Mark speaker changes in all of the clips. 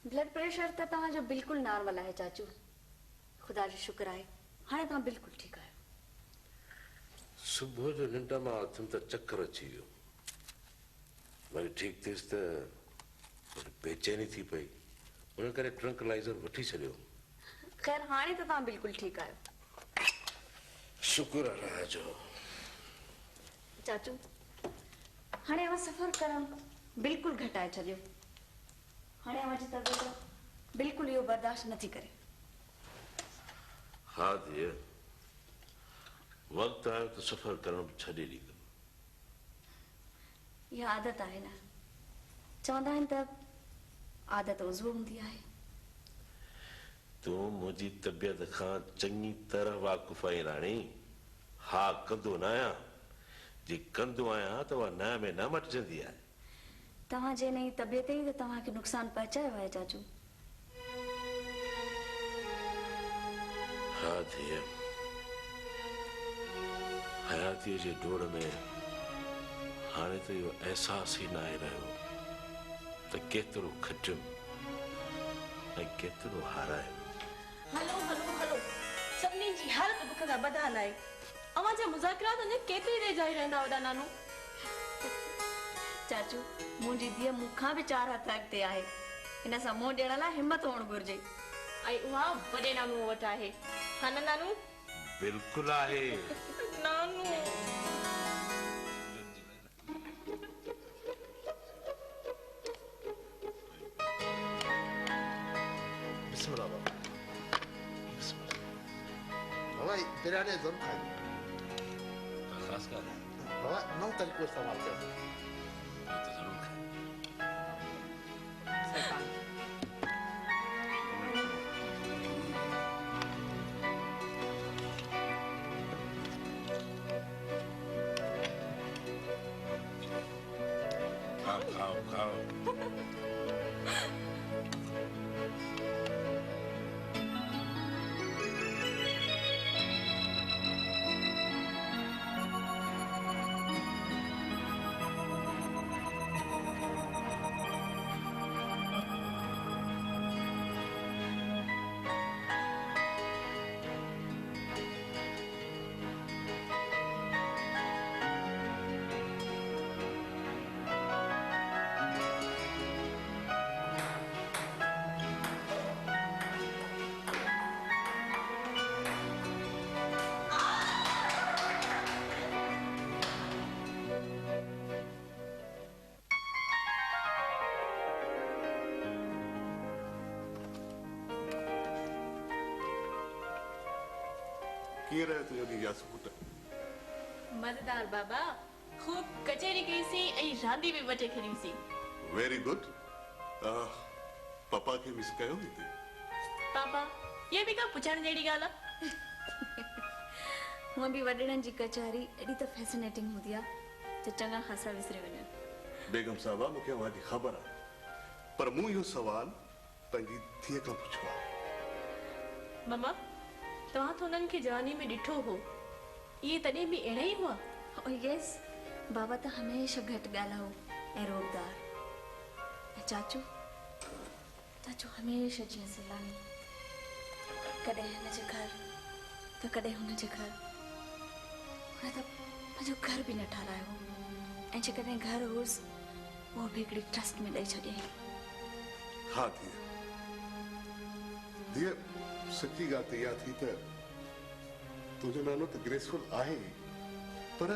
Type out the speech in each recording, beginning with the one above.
Speaker 1: Blood pressure तो तव्हांजो बिल्कुल नॉर्मल है चाचू। खुदा जो शुक्र है, हाँ तव्हां बिल्कुल ठीक है।
Speaker 2: सुबह जो निंड में उथम तो चक्कर अची वियो, वरी ठीक थियसि त बेचैनी थी पई, उन करे ट्रंकलाइजर वठी छॾियो।
Speaker 1: खैर हाणे तो तव्हां बिल्कुल ठीक है।
Speaker 2: शुक्र अल्लाह जो।
Speaker 1: चाचू हाणे अवां सफ़र करण बिल्कुल घटाए छॾियो। हाणे अवां जी तबियत बिल्कुल इहो बर्दाश्त नथी करे।
Speaker 2: हाँ धीअ, वक्त आयो तो सफर करण छॾे ॾींदुमि।
Speaker 1: इहा आदत आहे न, चवंदा आहिनि त आदत उज़्व हूंदी आहे।
Speaker 2: तूं मुंहिंजी तबियत खां चङी तरह वाक़ुफ़ आहीं राणी। हा कंदो न आहियां, जे कंदो आहियां त उहा न में न मटिजंदी आहे।
Speaker 1: तव्हां जे नई तबियत ई त तव्हांखे नुक़सान पहुचायो आहे चाचू।
Speaker 2: हाँ धीअ, हयातीअ जे डोड़ में हाणे त इहो अहसास ई न आहे रहियो त केतिरो खटियुमि ऐं केतिरो हारायुमि।
Speaker 3: हलो हलो हलो, सभिनी जी हालत बुख खां बदहाल आहे। अवां जा मुज़ाकरात अञा केतिरी देर जारी रहंदा वॾा नानू?
Speaker 1: चाचू मुंहिंजी धीअ मूंखां बि 4 हथ अॻिते आहे। हिन सां मुंहुं ॾियण लाइ हिम्मत हुअणु घुरिजे।
Speaker 3: ऐं उहा वॾे नानू वटि आहे। हा न नानू?
Speaker 2: बिल्कुलु आहे।
Speaker 3: नानू
Speaker 2: बिस्मिल्लाह बाबा। बिस्मिल्लाह।
Speaker 4: बाबा बिरयानी जरूर खाएंगे।
Speaker 2: खास कर
Speaker 4: बाबा 9 तारीख को इस्तेमाल करें।
Speaker 2: तो जरूर खाएं। खाओ खाओ खाओ।
Speaker 4: किए रहे तुझे दी यास पुट?
Speaker 3: मज़ेदार बाबा, खूब कचेरी कईसीं ऐं रांदी बि वठे खेॾीसीं।
Speaker 4: Very good. पापा के मिस कयो हिते?
Speaker 3: पापा ये भी का पुछण जहिड़ी ॻाल्हि आहे?
Speaker 1: हूअं बि वॾड़नि जी कचहरी एॾी त फैसिनेटिंग हूंदी आहे जो चङा ख़ासा विसरे वञनि।
Speaker 4: बेगम साहबा मूंखे अवांजी ख़बर आहे, पर मूं इहो सवाल पंहिंजी धीअ खां पुछियो आहे।
Speaker 3: मम्मा तव्हां त हुननि खे जवानी में ॾिठो हो, इहे तॾहिं बि अहिड़ा ई हुआ?
Speaker 1: ओ यस, बाबा त हमेशह घटि ॻाल्हायो ऐं रोबदार। ऐं चाचू चाचू हमेशह जीअं सिलानी, कॾहिं हिन जे घर त कॾहिं हुन जे घर। हुन त मुंहिंजो घर बि न ठारायो, ऐं जेकॾहिं घर हुअसि उहो बि हिकिड़ी ट्रस्ट में ॾेई छॾियईं।
Speaker 4: हा धीअ सच्ची ॻाल्हि त इहा थी त तुंहिंजो नानो त ग्रेसफुल आहे, पर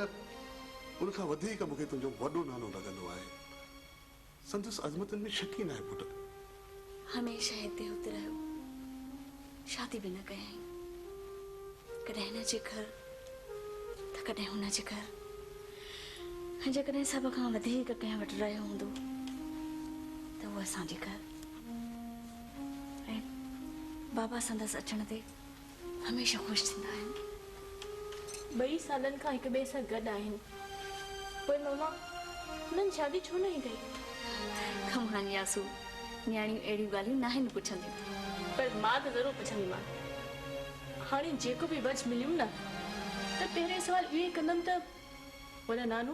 Speaker 4: उनखां वधीक मूंखे तुंहिंजो वॾो नानो लॻंदो आहे। संदसि अज़मतनि में शक ई न आहे पुट।
Speaker 1: हमेशह हिते हुते रहियो, शादी बि न कयईं। कॾहिं हिन जे घर त कॾहिं हुन जे घर। ऐं जेकॾहिं सभ खां वधीक कंहिं वटि रहियो हूंदो त उहो असांजे घर। ऐं बाबा संदसि अचण ते हमेशह ख़ुशि थींदा आहिनि।
Speaker 3: 2 सालनि खां हिक ॿिए सां गॾु आहिनि, पर मम्मा हुननि शादी छो न कई?
Speaker 1: कमाल यासू, न्याणियूं अहिड़ियूं ॻाल्हियूं न आहिनि पुछंदियूं।
Speaker 3: पर मां त ज़रूरु पुछंदीमांसि। हाणे जेको बि वच मिलियूं न त पहिरें सवाल इहो ई कंदमि त वॾा नानू